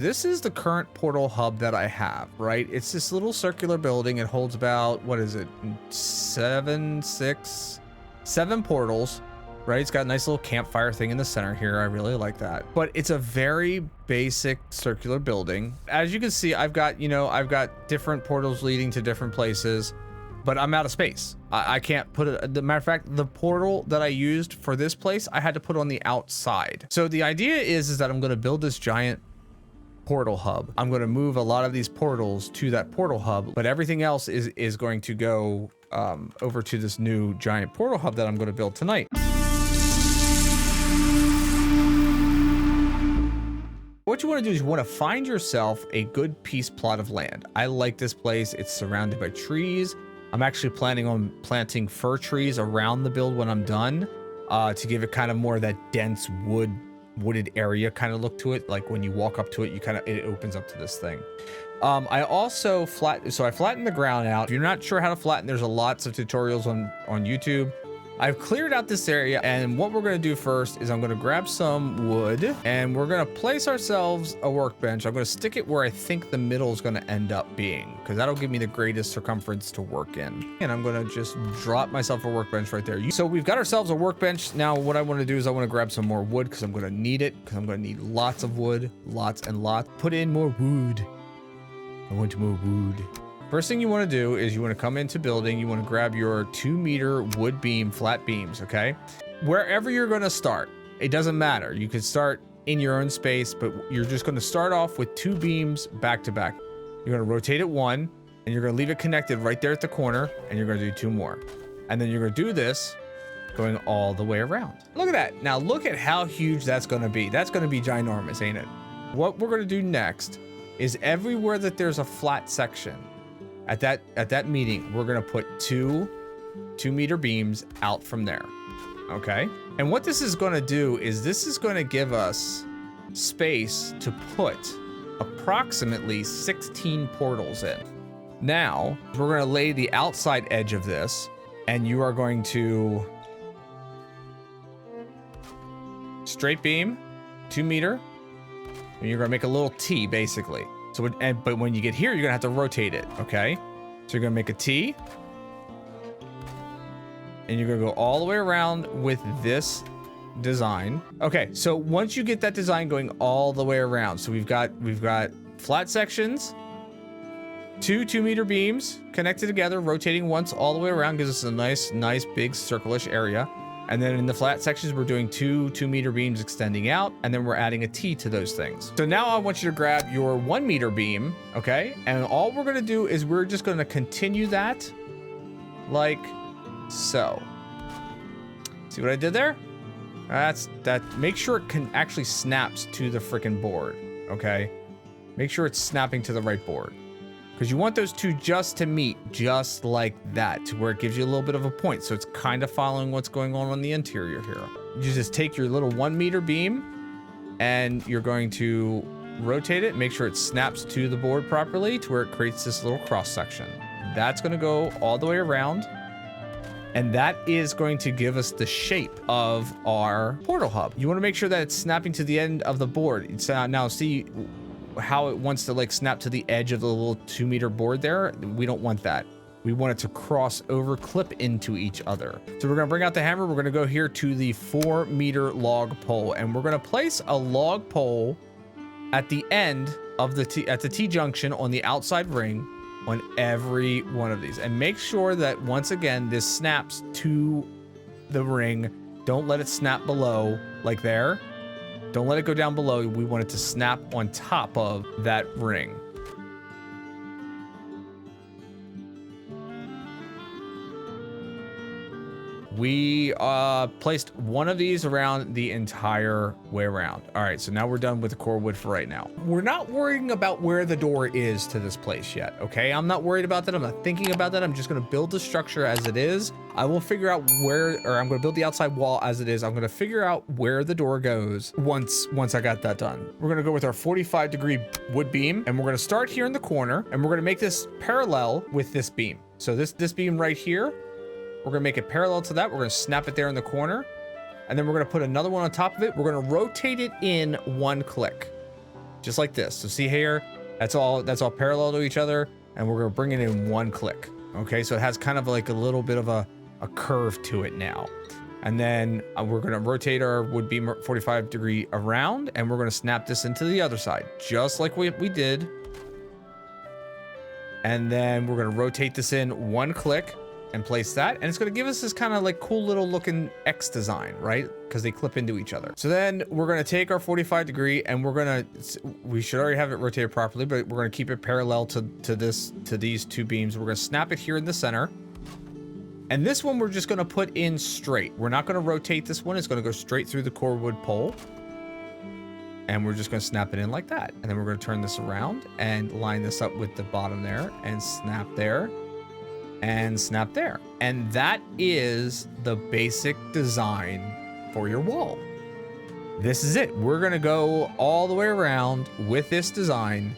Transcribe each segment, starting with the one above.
This is the current portal hub that I have, right? It's this little circular building. It holds about, what is it? Seven portals, right? It's got a nice little campfire thing in the center here. I really like that. But it's a very basic circular building. As you can see, I've got different portals leading to different places, but I'm out of space. I can't put it. The matter of fact, the portal that I used for this place, I had to put on the outside. So the idea is that I'm going to build this giant portal hub. I'm going to move a lot of these portals to that portal hub, but everything else is going to go over to this new giant portal hub that I'm going to build tonight. What you want to do is you want to find yourself a good piece plot of land. I like this place. It's surrounded by trees. I'm actually planning on planting fir trees around the build when I'm done, to give it kind of more of that dense wooded area kind of look to it. Like when you walk up to it, it opens up to this thing. I also flattened the ground out. If you're not sure how to flatten, there's lots of tutorials on YouTube. I've cleared out this area, and what we're going to do first is I'm going to grab some wood and we're going to place ourselves a workbench. I'm going to stick it where I think the middle is going to end up being, because that'll give me the greatest circumference to work in. And I'm going to just drop myself a workbench right there. So we've got ourselves a workbench. Now what I want to do is I want to grab some more wood, because I'm going to need it, because I'm going to need lots of wood, lots and lots. Put in more wood. I want more wood. First thing you want to do is you want to come into building. You want to grab your 2-meter wood beam, flat beams, okay? Wherever you're going to start, it doesn't matter. You could start in your own space, but you're just going to start off with 2 beams back to back. You're going to rotate it 1, and you're going to leave it connected right there at the corner, and you're going to do 2 more. And then you're going to do this going all the way around. Look at that. Now look at how huge that's going to be. That's going to be ginormous, ain't it? What we're going to do next is everywhere that there's a flat section, at that meeting, we're gonna put 2-meter beams out from there, okay? And what this is gonna do is this is gonna give us space to put approximately 16 portals in. Now, we're gonna lay the outside edge of this, and you are going to straight beam, 2-meter, and you're gonna make a little T, basically. So, but when you get here, you're gonna have to rotate it, okay? So you're gonna make a T, and you're gonna go all the way around with this design. Okay, so once you get that design going all the way around, so we've got flat sections, 2-meter beams connected together, rotating once all the way around, gives us a nice big circle-ish area. And then in the flat sections, we're doing 2-meter beams extending out, and then we're adding a T to those things. So now I want you to grab your 1-meter beam, okay? And all we're gonna do is we're just gonna continue that like so. See what I did there? That's that. Make sure it can actually snaps to the freaking board, okay? Make sure it's snapping to the right board, because you want those 2 just to meet, just like that, to where it gives you a little bit of a point. So it's kind of following what's going on the interior here. You just take your little 1-meter beam and you're going to rotate it, make sure it snaps to the board properly to where it creates this little cross section. That's going to go all the way around. And that is going to give us the shape of our portal hub. You want to make sure that it's snapping to the end of the board. It's now see how it wants to like snap to the edge of the little 2-meter board there. We don't want that. We want it to cross over, clip into each other. So we're gonna bring out the hammer. We're gonna go here to the 4-meter log pole, and we're gonna place a log pole at the end of the T junction on the outside ring on every one of these, and make sure that once again this snaps to the ring. Don't let it snap below like there. Don't let it go down below. We want it to snap on top of that ring. We placed one of these around the entire way around. All right, so now we're done with the core wood for right now. We're not worrying about where the door is to this place yet, okay? I'm not worried about that. I'm not thinking about that. I'm just gonna build the structure as it is. I will figure out where, or I'm gonna build the outside wall as it is. I'm gonna figure out where the door goes once I got that done. We're gonna go with our 45-degree wood beam, and we're gonna start here in the corner, and we're gonna make this parallel with this beam. So this beam right here, we're gonna make it parallel to that. We're gonna snap it there in the corner, and then we're gonna put another one on top of it. We're gonna rotate it in 1 click. just like this. So see here, that's all parallel to each other, and we're gonna bring it in one click. Okay, so it has kind of like a little bit of a curve to it now. And then we're gonna rotate our would-be 45-degree around, and we're gonna snap this into the other side, just like we did. And then we're gonna rotate this in one click and place that, and it's gonna give us this kind of like cool little looking X design, right? Because they clip into each other. So then we're gonna take our 45-degree, and we should already have it rotated properly, but we're gonna keep it parallel to these two beams. We're gonna snap it here in the center. And this one we're just gonna put in straight. We're not gonna rotate this one. It's gonna go straight through the core wood pole. And we're just gonna snap it in like that. And then we're gonna turn this around and line this up with the bottom there, and snap there, and snap there. And that is the basic design for your wall. This is it. We're gonna go all the way around with this design.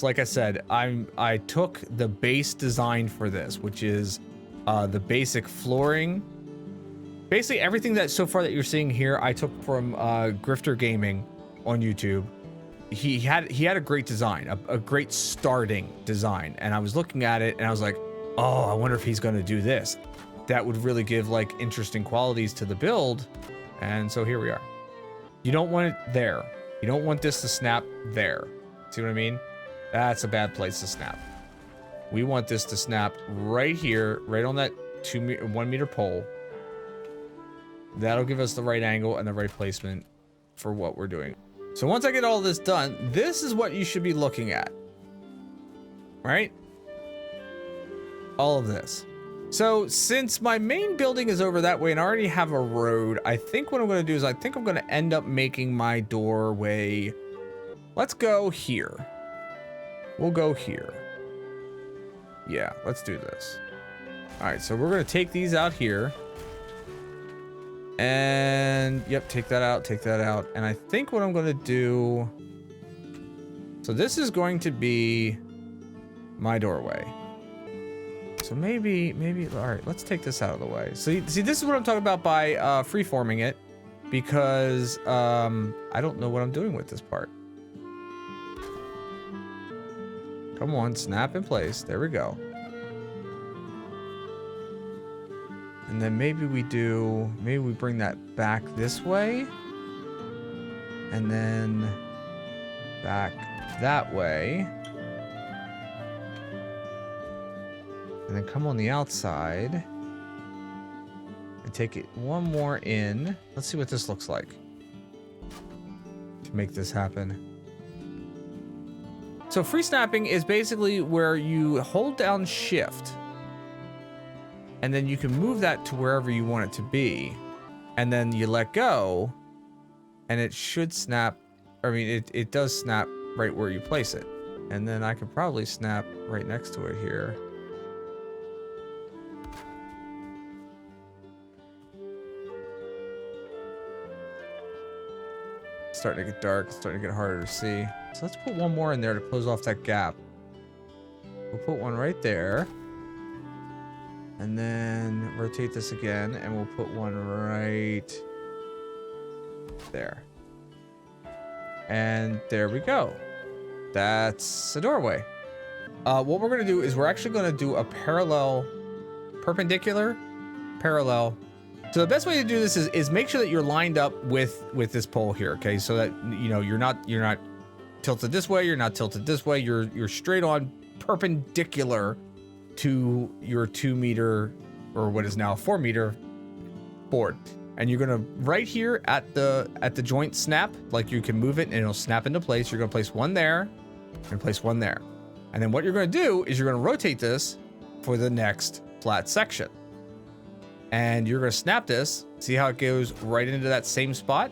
Like I said, I took the base design for this, which is the basic flooring. Basically everything that so far that you're seeing here, I took from Grifter Gaming on YouTube. He had a great design, a great starting design, and I was looking at it and I was like, oh, I wonder if he's going to do this. That would really give like interesting qualities to the build. And so here we are. You don't want it there. You don't want this to snap there. See what I mean? That's a bad place to snap. We want this to snap right here, right on that 1 meter pole. That'll give us the right angle and the right placement for what we're doing. So once I get all this done, this is what you should be looking at. Right? All of this. So since my main building is over that way and I already have a road, I think what I'm going to do is I think I'm going to end up making my doorway. Let's go here. We'll go here. Yeah, let's do this. All right, so we're going to take these out here. And, yep, take that out, take that out. And I think what I'm going to do... So this is going to be my doorway. So maybe, all right, let's take this out of the way. So, see, this is what I'm talking about by freeforming it. Because I don't know what I'm doing with this part. Come on, snap in place. There we go. And then maybe we bring that back this way. And then back that way. And then come on the outside. And take it one more in. Let's see what this looks like. To make this happen. So free snapping is basically where you hold down shift and then you can move that to wherever you want it to be. And then you let go and it should snap. I mean, it does snap right where you place it. And then I could probably snap right next to it here. Starting to get dark, it's starting to get harder to see. So let's put one more in there to close off that gap. We'll put one right there. And then rotate this again, and we'll put one right there. And there we go. That's a doorway. What we're gonna do is we're actually gonna do a perpendicular, parallel. So the best way to do this is make sure that you're lined up with this pole here, okay? So that you're not tilted this way, you're not tilted this way, you're straight on perpendicular to your 2 meter or what is now a 4 meter board. And you're gonna right here at the joint snap, like you can move it and it'll snap into place. You're gonna place one there and place one there. And then what you're gonna do is you're gonna rotate this for the next flat section. And you're gonna snap this, see how it goes right into that same spot?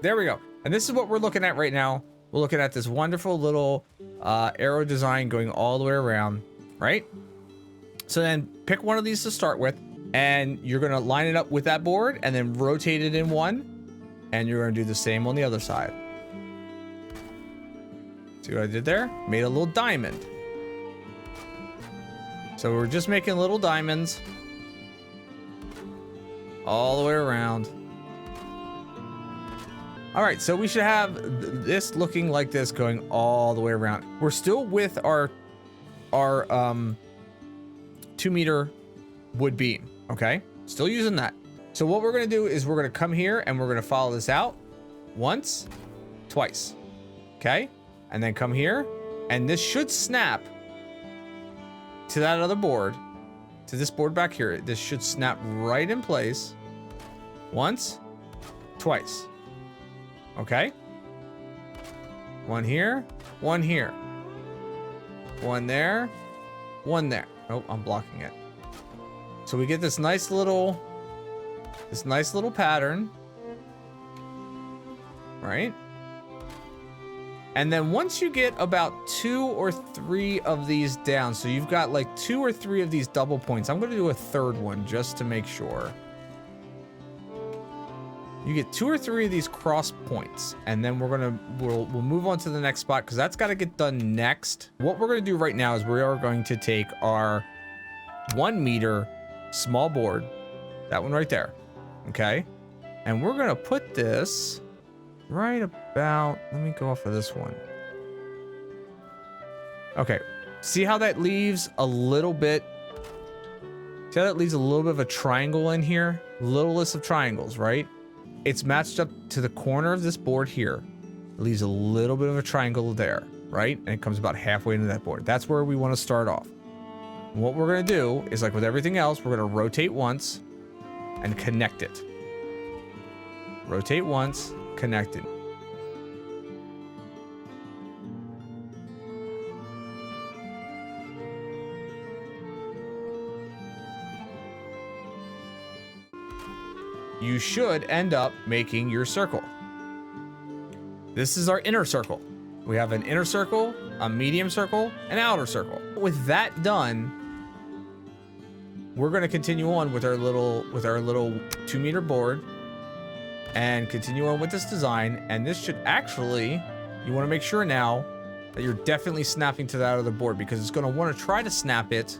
There we go. And this is what we're looking at right now. We're looking at this wonderful little arrow design going all the way around, right? So then pick one of these to start with, and you're going to line it up with that board and then rotate it in one, and you're going to do the same on the other side. See what I did there? Made a little diamond. So we're just making little diamonds all the way around. All right, so we should have this looking like this going all the way around. We're still with our 2-meter wood beam, okay? Still using that. So what we're gonna do is we're gonna come here and we're gonna follow this out once, twice, okay? And then come here, and this should snap to that other board, to this board back here. This should snap right in place once, twice. Okay, one here, one here, one there, one there. Oh, I'm blocking it. So we get this nice little pattern, right? And then once you get about 2 or 3 of these down, so you've got like 2 or 3 of these double points. I'm going to do a third one just to make sure. You get 2 or 3 of these cross points, and then we'll move on to the next spot because that's got to get done next. What we're going to do right now is we are going to take our 1 meter small board, that one right there, okay? And we're going to put this right about, let me go off of this one. Okay, see how that leaves a little bit, see how that leaves a little bit of a triangle in here? Littlest of triangles, right? It's matched up to the corner of this board here. It leaves a little bit of a triangle there, right? And it comes about halfway into that board. That's where we want to start off. And what we're going to do is, like with everything else, we're going to rotate once and connect it. Rotate once, connect it. You should end up making your circle. This is our inner circle. We have an inner circle, a medium circle, an outer circle. With that done, we're going to continue on with our little 2-meter board and continue on with this design. And this should actually, you want to make sure now that you're definitely snapping to that other board, because it's going to want to try to snap it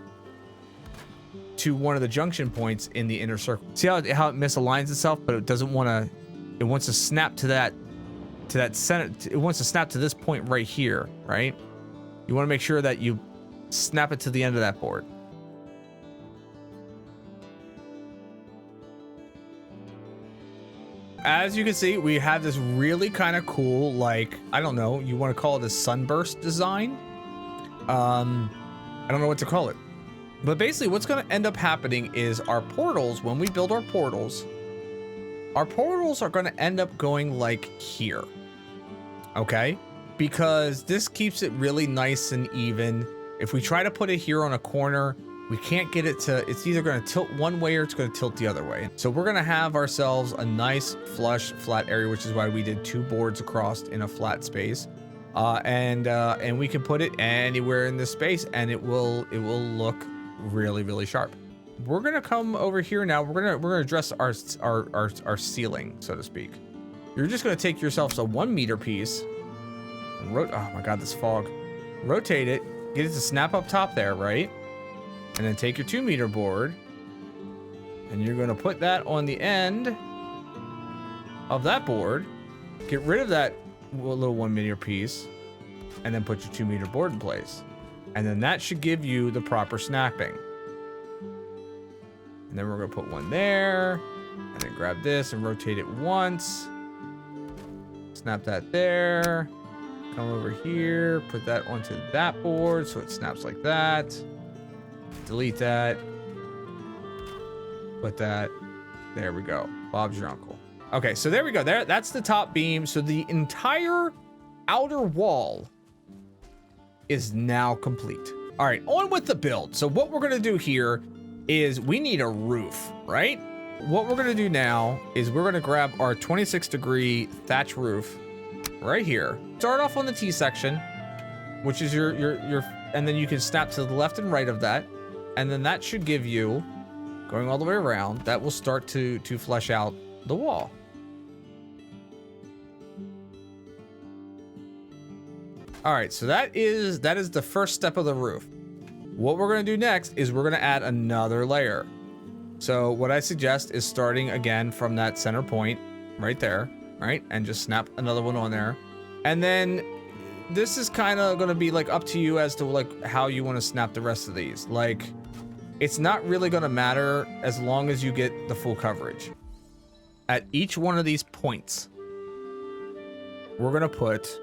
to one of the junction points in the inner circle. See how it misaligns itself, but it doesn't want to, it wants to snap to that center. It wants to snap to this point right here, right? You want to make sure that you snap it to the end of that board. As you can see, we have this really kind of cool, like, I don't know, you want to call it a sunburst design? I don't know what to call it. But basically what's going to end up happening is our portals, when we build our portals are going to end up going like here. Okay? Because this keeps it really nice and even. If we try to put it here on a corner, we can't get it to, it's either going to tilt one way or it's going to tilt the other way. So we're going to have ourselves a nice flush flat area, which is why we did 2 boards across in a flat space. And we can put it anywhere in this space and it will look really, really sharp. We're gonna come over here now. We're gonna address our ceiling, so to speak. You're just gonna take yourself a 1-meter piece and oh my god, this fog. Rotate it, get it to snap up top there, right? And then take your 2-meter board and you're gonna put that on the end of that board. Get rid of that little 1-meter piece and then put your 2-meter board in place. And then that should give you the proper snapping. And then we're going to put one there. And then grab this and rotate it once. Snap that there. Come over here. Put that onto that board so it snaps like that. Delete that. Put that. There we go. Bob's your uncle. Okay, so there we go. That's the top beam. So the entire outer wall is now complete. All right, on with the build. So what we're gonna do here is we need a roof, right? what we're gonna do now is we're gonna grab our 26-degree thatch roof right here. Start off on the T section, which is your, and then you can snap to the left and right of that. And then that should give you, going all the way around, that will start to flesh out the wall. All right, so that is the first step of the roof. What we're gonna do next is we're gonna add another layer. So what I suggest is starting again from that center point right there, right? And just snap another one on there. And then this is kind of gonna be like up to you as to like how you want to snap the rest of these. Like, it's not really gonna matter as long as you get the full coverage. At each one of these points, we're gonna put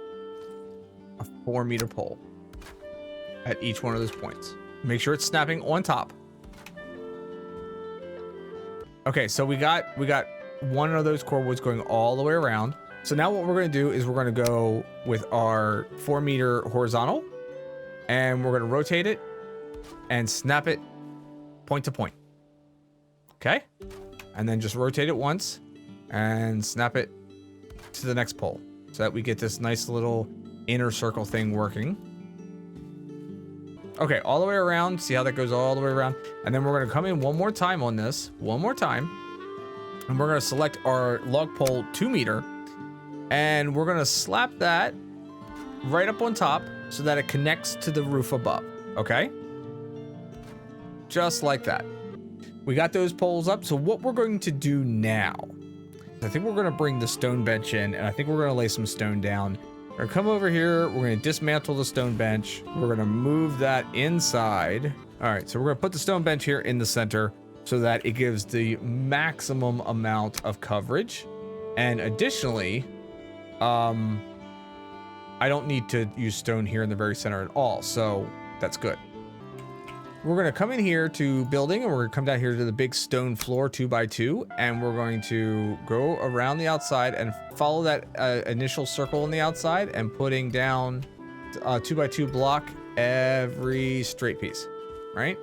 a 4-meter pole at each one of those points. Make sure it's snapping on top. Okay, so we got one of those cordwoods going all the way around. So now what we're gonna do is we're gonna go with our 4-meter horizontal, and we're gonna rotate it and snap it point to point. Okay? And then just rotate it once and snap it to the next pole so that we get this nice little inner circle thing working. Okay, all the way around. See how that goes all the way around? And then we're gonna come in one more time on this, one more time. And we're gonna select our log pole 2-meter, and we're gonna slap that right up on top so that it connects to the roof above, okay? Just like that. We got those poles up, so what we're going to do now, I think we're gonna bring the stone bench in, and I think we're gonna lay some stone down. We're gonna come over here, we're gonna dismantle the stone bench, we're gonna move that inside. All right, so we're gonna put the stone bench here in the center so that it gives the maximum amount of coverage. And additionally, I don't need to use stone here in the very center at all, so that's good. We're gonna come in here to building, and we're gonna come down here to the big stone floor 2x2, and we're going to go around the outside and follow that initial circle on the outside and putting down a 2x2 block every straight piece, right?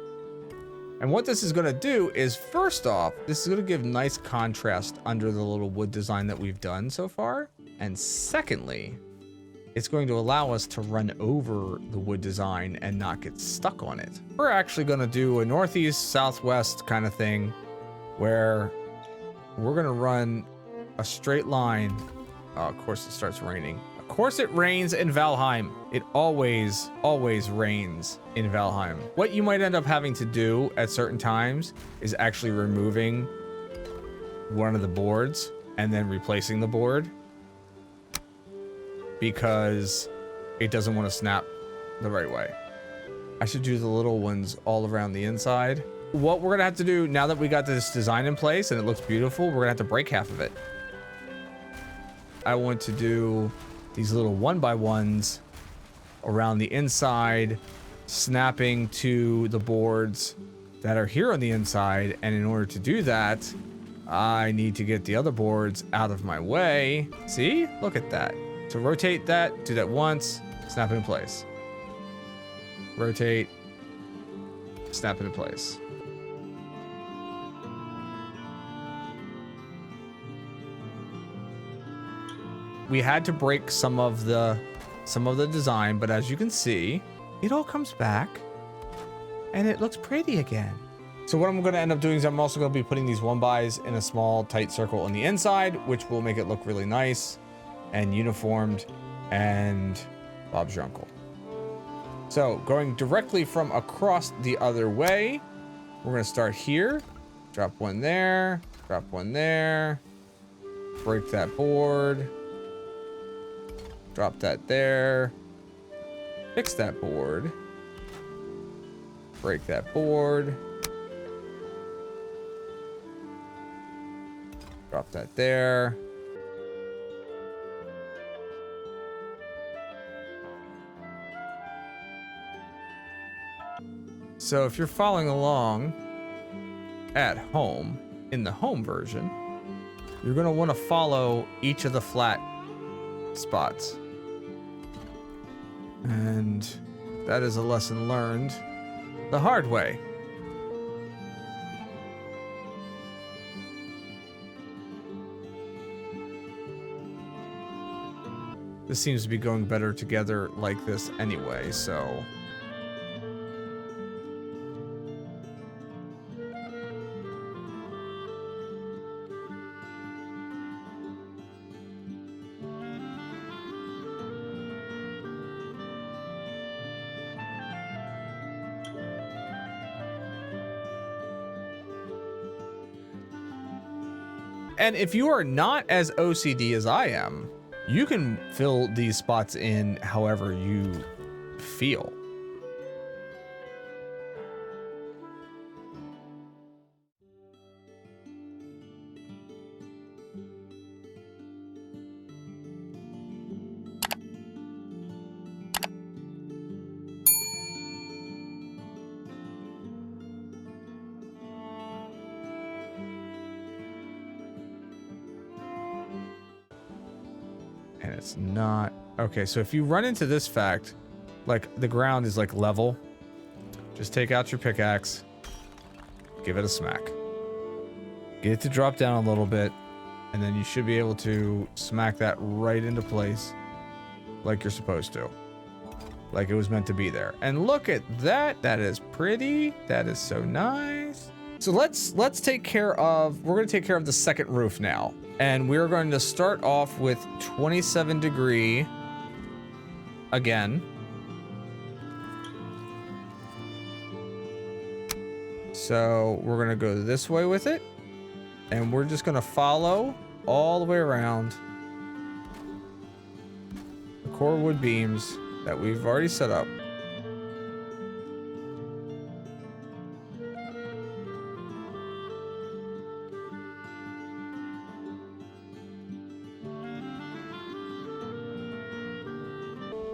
And what this is gonna do is, first off, this is gonna give nice contrast under the little wood design that we've done so far. And secondly, it's going to allow us to run over the wood design and not get stuck on it. We're actually gonna do a northeast, southwest kind of thing where we're gonna run a straight line. Oh, of course it starts raining. Of course it rains in Valheim. It always rains in Valheim. What you might end up having to do at certain times is actually removing one of the boards and then replacing the board, because it doesn't want to snap the right way. I should do the little ones all around the inside. What we're gonna have to do now that we got this design in place and it looks beautiful, we're gonna have to break half of it. I want to do these little 1x1s around the inside, snapping to the boards that are here on the inside. And in order to do that, I need to get the other boards out of my way. See, look at that. So rotate that, do that once, snap it in place. Rotate, snap it in place. We had to break some of the design, but as you can see, it all comes back and it looks pretty again. So what I'm going to end up doing is I'm also going to be putting these 1x's in a small tight circle on the inside, which will make it look really nice and uniformed, and Bob's your uncle. So going directly from across the other way, we're going to start here, drop one there, drop one there, break that board, drop that there, fix that board, break that board, drop that there. So if you're following along at home, in the home version, you're going to want to follow each of the flat spots. And that is a lesson learned the hard way. This seems to be going better together like this anyway, so... And if you are not as OCD as I am, you can fill these spots in however you feel. And it's not... Okay, so if you run into this fact, like the ground is like level, just take out your pickaxe, give it a smack. Get it to drop down a little bit, and then you should be able to smack that right into place like you're supposed to. Like it was meant to be there. And look at that. That is pretty. That is so nice. So let's take care of... We're going to take care of the second roof now. And we're going to start off with 27 degree again. So we're going to go this way with it. And we're just going to follow all the way around the core wood beams that we've already set up.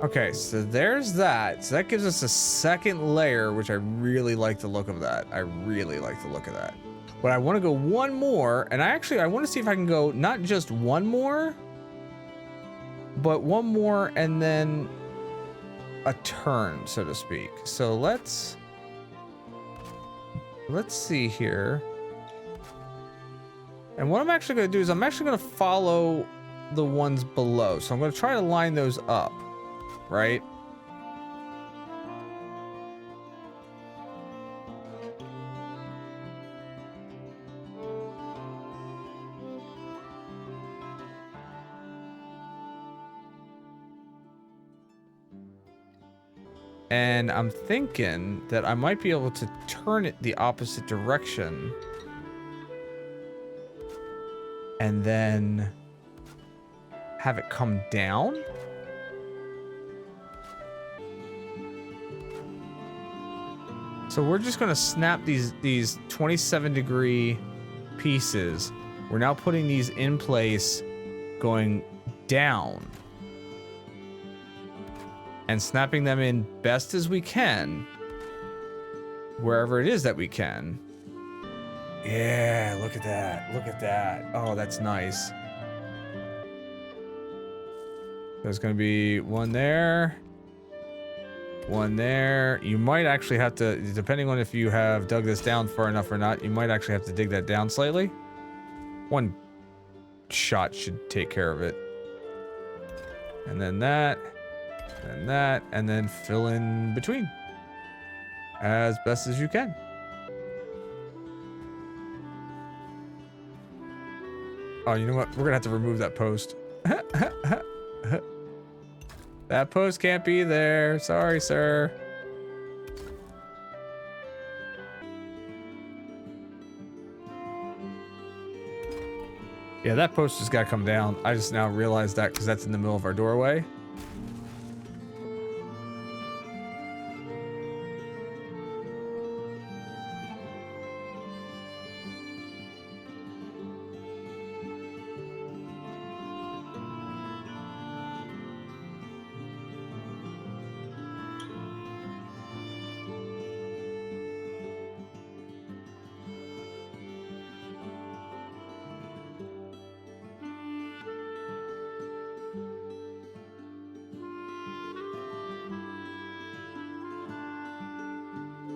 Okay, so there's that. So that gives us a second layer, which I really like the look of that. I really like the look of that. But I want to go one more, and I want to see if I can go not just one more, but one more and then a turn, so to speak. So let's see here. And what I'm actually going to do is I'm actually going to follow the ones below. So I'm going to try to line those up. Right? And I'm thinking that I might be able to turn it the opposite direction. And then have it come down. So we're just going to snap these 27 degree pieces. We're now putting these in place going down and snapping them in best as we can wherever it is that we can. Yeah, look at that. Look at that. Oh, that's nice. There's going to be one there. One there. You might actually have to, depending on if you have dug this down far enough or not, you might actually have to dig that down slightly. One shot should take care of it. And then that, and then fill in between as best as you can. Oh, you know what? We're gonna have to remove that post. That post can't be there. Sorry, sir. Yeah, that post just got to come down. I just now realized that because that's in the middle of our doorway.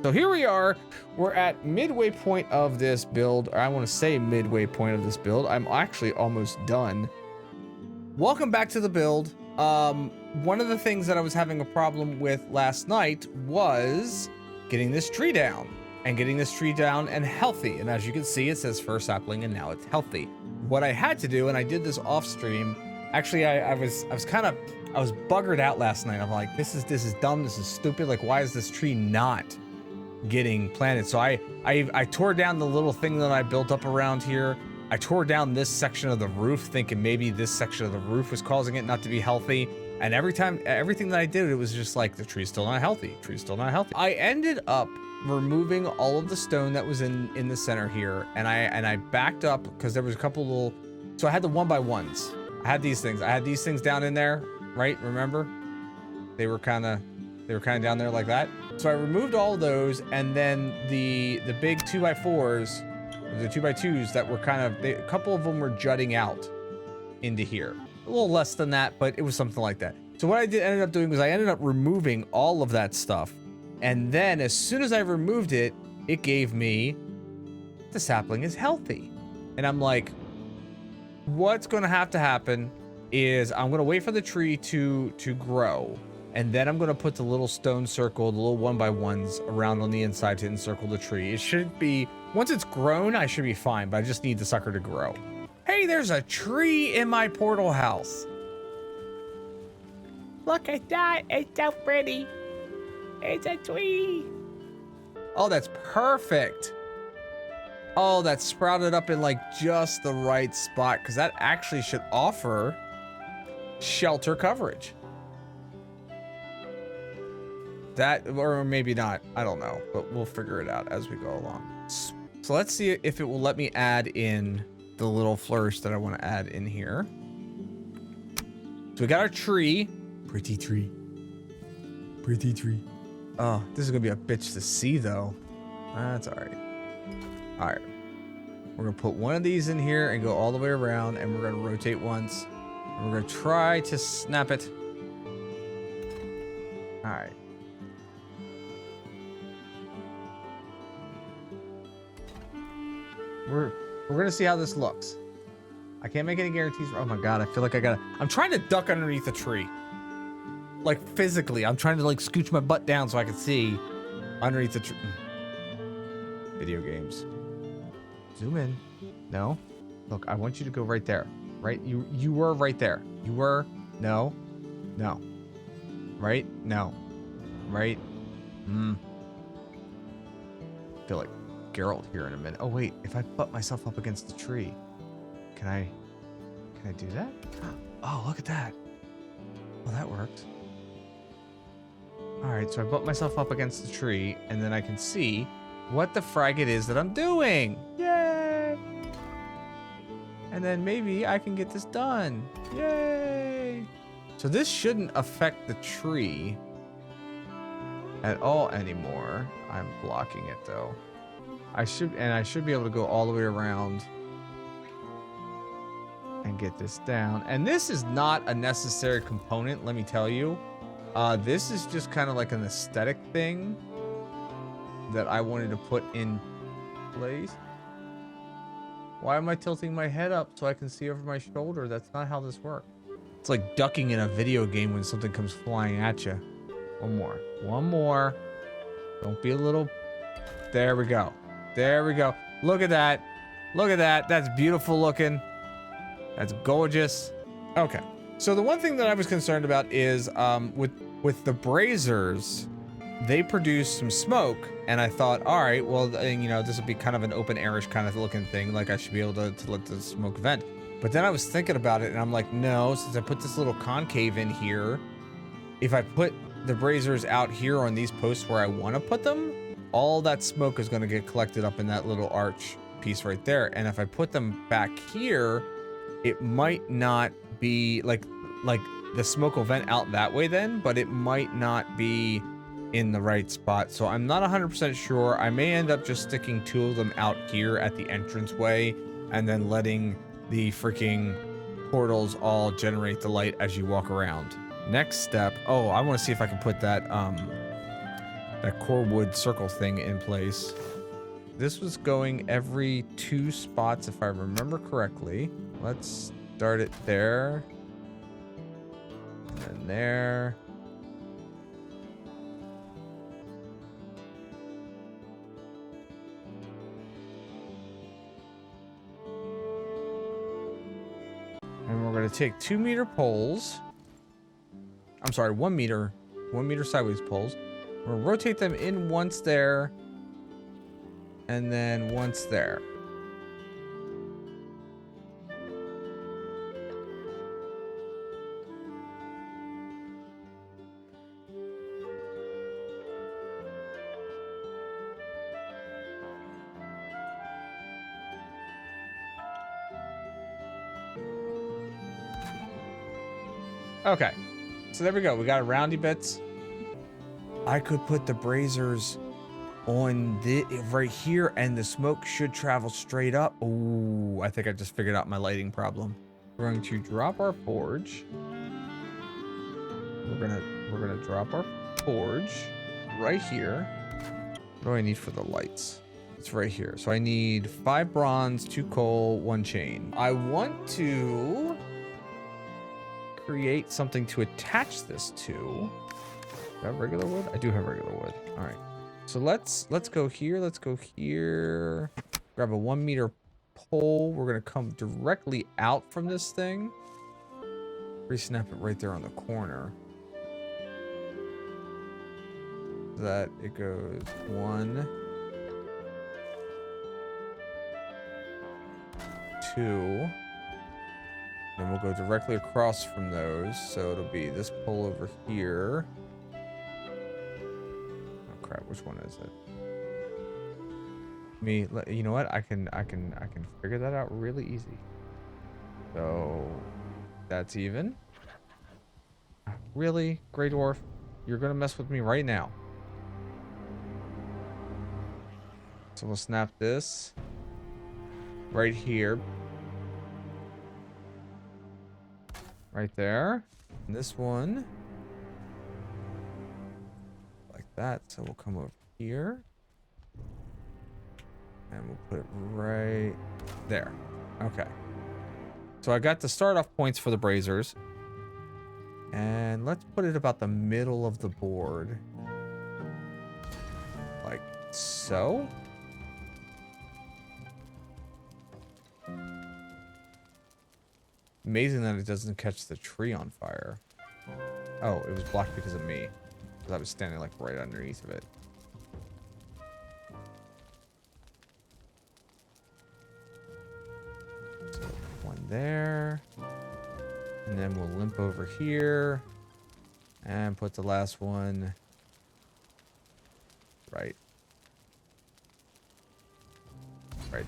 So here we are. We're at midway point of this build, or I want to say midway point of this build. I'm actually almost done. Welcome back to the build. One of the things that I was having a problem with last night was getting this tree down and getting this tree down and healthy. And as you can see, it says first sapling and now it's healthy. What I had to do, and I did this off stream, actually I was buggered out last night. I'm like, this is dumb, this is stupid. Like, why is this tree not getting planted? So I tore down the little thing that I built up around here. I tore down this section of the roof thinking maybe this section of the roof was causing it not to be healthy. And everything that I did, it was just like, the tree's still not healthy. Tree's still not healthy. I ended up removing all of the stone that was in the center here. And I backed up because there was a couple little, so I had the 1x1s. I had these things down in there, right? Remember? They were kind of down there like that. So I removed all of those, and then the big 2x4s, the 2x2s that were a couple of them were jutting out into here. A little less than that, but it was something like that. So what I ended up doing was I ended up removing all of that stuff. And then as soon as I removed it, it gave me the sapling is healthy. And I'm like, what's going to have to happen is I'm going to wait for the tree to grow. And then I'm going to put the little stone circle, the little 1x1s around on the inside to encircle the tree. It should be, once it's grown, I should be fine, but I just need the sucker to grow. Hey, there's a tree in my portal house. Look at that, it's so pretty. It's a tree. Oh, that's perfect. Oh, that's sprouted up in like just the right spot, because that actually should offer shelter coverage. That, or maybe not, I don't know, but we'll figure it out as we go along. So let's see if it will let me add in the little flourish that I want to add in here. So we got our tree. Pretty tree. Pretty tree. Oh, this is gonna be a bitch to see though. That's all right. All right. We're gonna put one of these in here and go all the way around, and we're gonna rotate once. And we're gonna try to snap it. All right. We're gonna see how this looks. I can't make any guarantees. Oh my god, I feel like I'm trying to duck underneath the tree. Like physically, I'm trying to like scooch my butt down so I can see underneath the tree. Video games. Zoom in. No. Look, I want you to go right there. Right? You were right there. You were. No. No. Right? No. Right? I feel like Geralt here in a minute. Oh wait, if I butt myself up against the tree, can I do that? Oh, look at that. Well, that worked. All right, so I butt myself up against the tree, and then I can see what the frag it is that I'm doing. Yay! And then maybe I can get this done. Yay! So this shouldn't affect the tree at all anymore. I'm blocking it though. I should be able to go all the way around and get this down. And this is not a necessary component, let me tell you. This is just kind of like an aesthetic thing that I wanted to put in place. Why am I tilting my head up so I can see over my shoulder? That's not how this works. It's like ducking in a video game when something comes flying at you. One more. One more. Don't be a little... There we go. There we go. Look at that. Look at that. That's beautiful looking. That's gorgeous. Okay. So the one thing that I was concerned about is with the braziers, they produce some smoke, and I thought, all right, well, you know, this would be kind of an open airish kind of looking thing, like I should be able to let the smoke vent. But then I was thinking about it, and I'm like, no, since I put this little concave in here, if I put the braziers out here on these posts where I want to put them, all that smoke is going to get collected up in that little arch piece right there. And if I put them back here, it might not be like the smoke will vent out that way then, but it might not be in the right spot. So I'm not 100% sure. I may end up just sticking two of them out here at the entranceway and then letting the freaking portals all generate the light as you walk around. Next step. Oh, I want to see if I can put that that core wood circle thing in place. This was going every 2 spots if I remember correctly. Let's start it there. in there. And we're going to take 2-meter poles. I'm sorry, 1 meter. 1 meter sideways poles. We're going to rotate them in once there. And then once there. Okay, so there we go. We got a roundy bits. I could put the braziers on the right here, and the smoke should travel straight up. Ooh, I think I just figured out my lighting problem. We're going to drop our forge. We're gonna drop our forge right here. What do I need for the lights? It's right here. So I need 5 bronze, 2 coal, 1 chain. I want to create something to attach this to. Do I have regular wood? I do have regular wood. All right. So let's go here. Let's go here. Grab a 1 meter pole. We're gonna come directly out from this thing. Re-snap it right there on the corner. So that it goes 1, 2. Then we'll go directly across from those. So it'll be this pole over here. Oh crap, which one is it? You know what? I can figure that out really easy. So that's even. Really? Grey Dwarf? You're gonna mess with me right now. So we'll snap this right here. Right there. And this one. Like that. So we'll come over here. And we'll put it right there. Okay. So I got the start off points for the braziers. And let's put it about the middle of the board. Like so. Amazing that it doesn't catch the tree on fire. Oh, it was blocked because of me. Because I was standing like right underneath of it. So one there. And then we'll limp over here. And put the last one right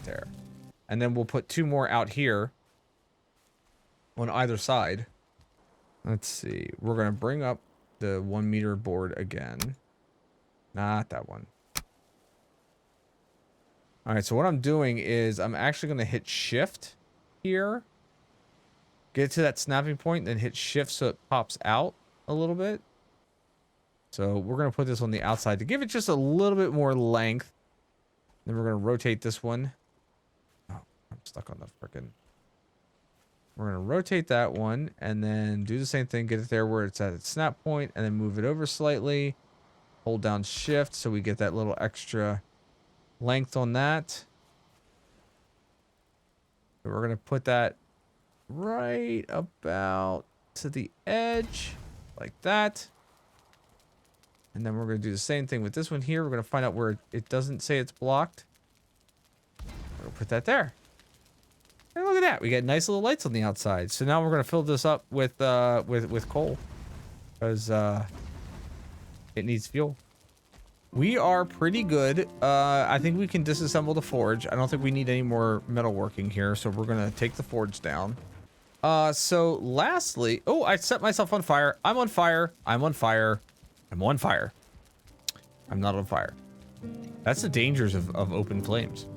there. And then we'll put 2 more out here. On either side. Let's see. We're going to bring up the 1 meter board again. Not that one. All right. So what I'm doing is I'm actually going to hit shift here. Get to that snapping point, then hit shift so it pops out a little bit. So we're going to put this on the outside to give it just a little bit more length. Then we're going to rotate this one. Oh, I'm stuck on the frickin'. We're going to rotate that one and then do the same thing. Get it there where it's at its snap point and then move it over slightly. Hold down shift so we get that little extra length on that. So we're going to put that right about to the edge like that. And then we're going to do the same thing with this one here. We're going to find out where it doesn't say it's blocked. We're going to put that there. And look at that. We got nice little lights on the outside. So now we're going to fill this up with coal. Because it needs fuel. We are pretty good. I think we can disassemble the forge. I don't think we need any more metalworking here. So we're going to take the forge down. So lastly... Oh, I set myself on fire. I'm on fire. I'm on fire. I'm on fire. I'm not on fire. That's the dangers of open flames.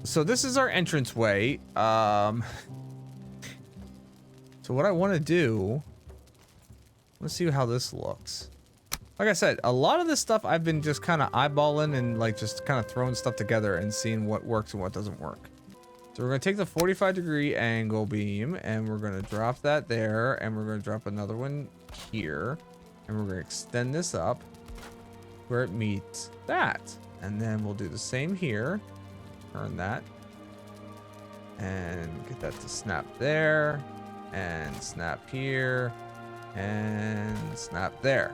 So this is our entranceway. So what I want to do, let's see how this looks. Like I said, a lot of this stuff I've been just kind of eyeballing and like just kind of throwing stuff together and seeing what works and what doesn't work. So we're going to take the 45-degree angle beam and we're going to drop that there. And we're going to drop another one here. And we're going to extend this up where it meets that. And then we'll do the same here. Turn that. And get that to snap there. And snap here. And snap there.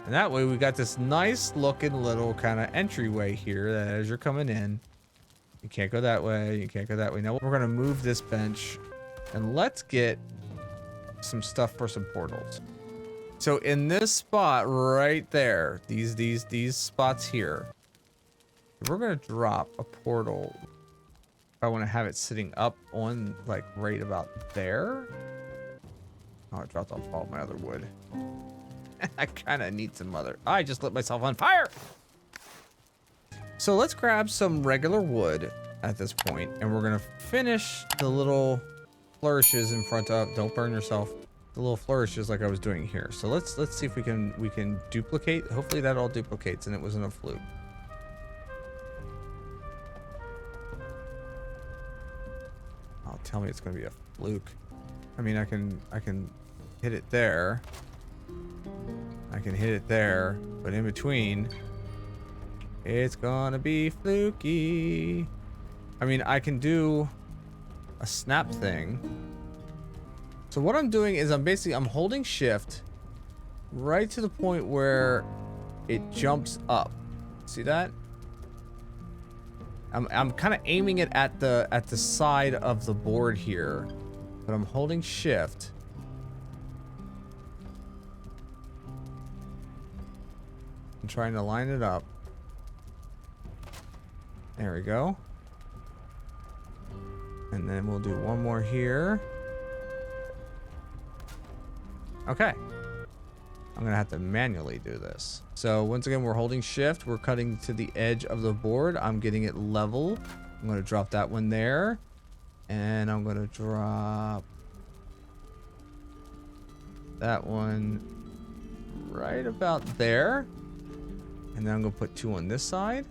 And that way we got this nice looking little kind of entryway here that as you're coming in, you can't go that way, you can't go that way. Now we're gonna move this bench and let's get some stuff for some portals. So in this spot right there, these spots here, we're gonna drop a portal. I want to have it sitting up on like right about there. Oh, I dropped off all my other wood. I kind of need some other. I just lit myself on fire. So let's grab some regular wood at this point, and we're gonna finish the little flourishes in front of. Don't burn yourself. The little flourishes like I was doing here. So let's see if we can duplicate. Hopefully that all duplicates and it wasn't a fluke. Oh, tell me it's gonna be a fluke. I mean, I can hit it there. I can hit it there, but in between, it's gonna be fluky. I mean, I can do a snap thing. So what I'm doing is I'm holding shift right to the point where it jumps up. See that? I'm kind of aiming it at the side of the board here, but I'm holding shift. I'm trying to line it up. There we go. And then we'll do one more here. Okay. I'm gonna have to manually do this. So once again, we're holding shift. We're cutting to the edge of the board. I'm getting it level. I'm gonna drop that one there. And I'm gonna drop that one right about there. And then I'm gonna put two on this side.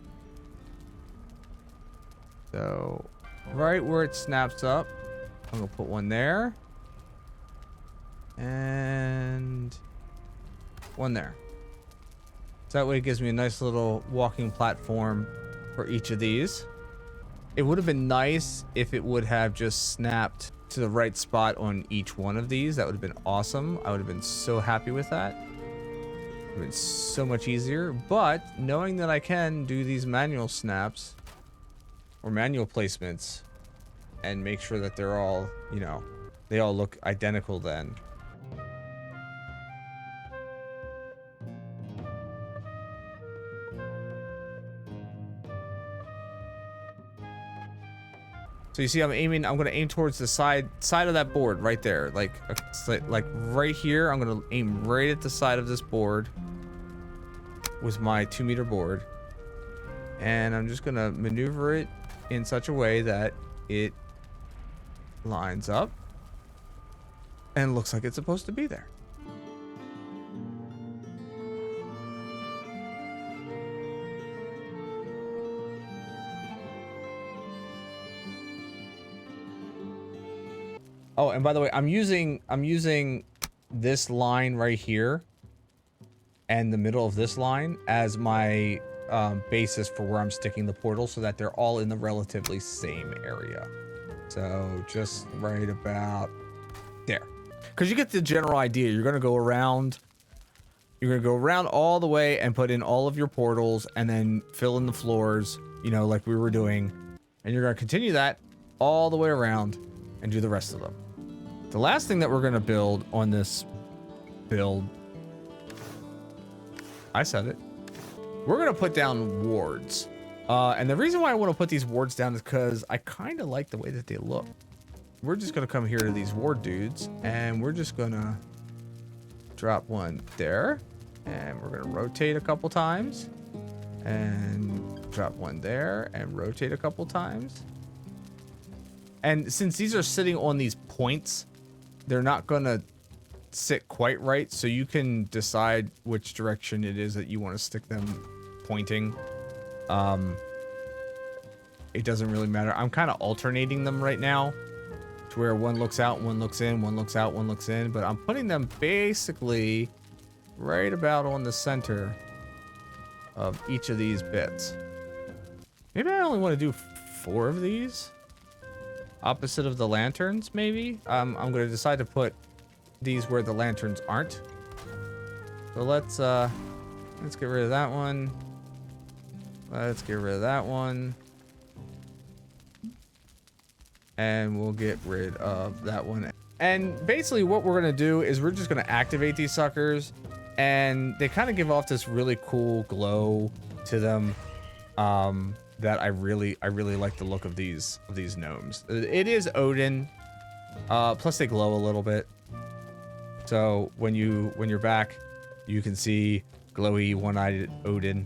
So right where it snaps up, I'm gonna put one there. And one there. So that way it gives me a nice little walking platform for each of these. It would have been nice if it would have just snapped to the right spot on each one of these. That would have been awesome. I would have been so happy with that. It would have been so much easier. But knowing that I can do these manual snaps or manual placements and make sure that they're all, you know, they all look identical then. So you see, I'm going to aim towards the side of that board right there. Like right here, I'm going to aim right at the side of this board with my 2-meter board. And I'm just going to maneuver it in such a way that it lines up and looks like it's supposed to be there. Oh, and by the way, I'm using this line right here and the middle of this line as my basis for where I'm sticking the portal so that they're all in the relatively same area. So just right about there. Because you get the general idea. You're going to go around all the way and put in all of your portals and then fill in the floors, you know, like we were doing. And you're going to continue that all the way around and do the rest of them. The last thing that we're going to build on this build, I said it, we're going to put down wards. And the reason why I want to put these wards down is because I kind of like the way that they look. We're just going to come here to these ward dudes and we're just going to drop one there. And we're going to rotate a couple times and drop one there and rotate a couple times. And since these are sitting on these points, they're not going to sit quite right. So you can decide which direction it is that you want to stick them pointing. it doesn't really matter. I'm kind of alternating them right now to where one looks out, one looks in, one looks out, one looks in, but I'm putting them basically right about on the center of each of these bits. Maybe I only want to do 4 of these opposite of the lanterns. Maybe I'm going to decide to put these where the lanterns aren't. So let's get rid of that one. Let's get rid of that one. And we'll get rid of that one. And basically what we're going to do is we're just going to activate these suckers, and they kind of give off this really cool glow to them. That I really like the look of these gnomes. It is Odin, plus they glow a little bit. So when you're back, you can see glowy one-eyed Odin.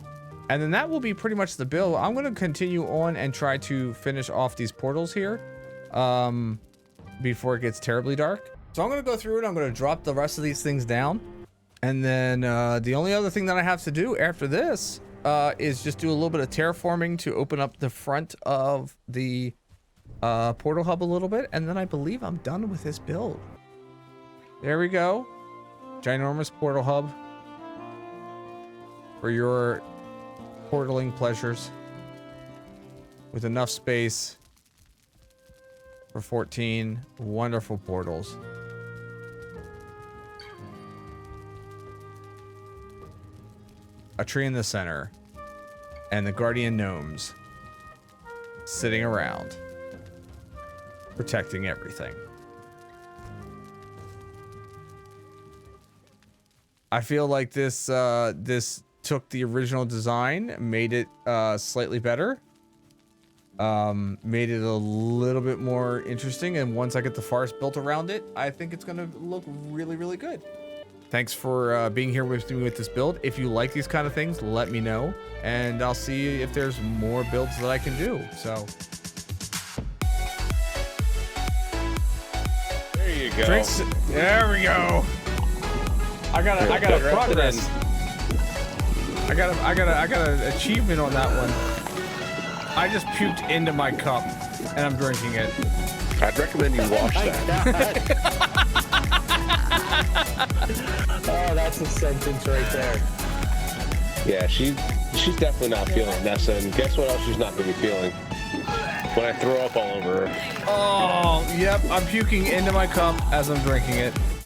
And then that will be pretty much the build. I'm going to continue on and try to finish off these portals here before it gets terribly dark. So I'm going to go through it. I'm going to drop the rest of these things down. And then the only other thing that I have to do after this is just do a little bit of terraforming to open up the front of the portal hub a little bit. And then I believe I'm done with this build. There we go. Ginormous portal hub for your portaling pleasures, with enough space for 14 wonderful portals. A tree in the center, and the guardian gnomes sitting around protecting everything. I feel like this took the original design, made it slightly better, made it a little bit more interesting, and once I get the forest built around it, I think it's gonna look really good. Thanks for being here with me with this build. If you like these kind of things, let me know, and I'll see if there's more builds that I can do. So there you go. Drinks, there we go. I got a progress. I got an achievement on that one. I just puked into my cup and I'm drinking it. I'd recommend you wash that. Oh, that's a sentence right there. Yeah, she's definitely not feeling Nessa, and guess what else she's not gonna be feeling? When I throw up all over her. Oh, yep, I'm puking into my cup as I'm drinking it.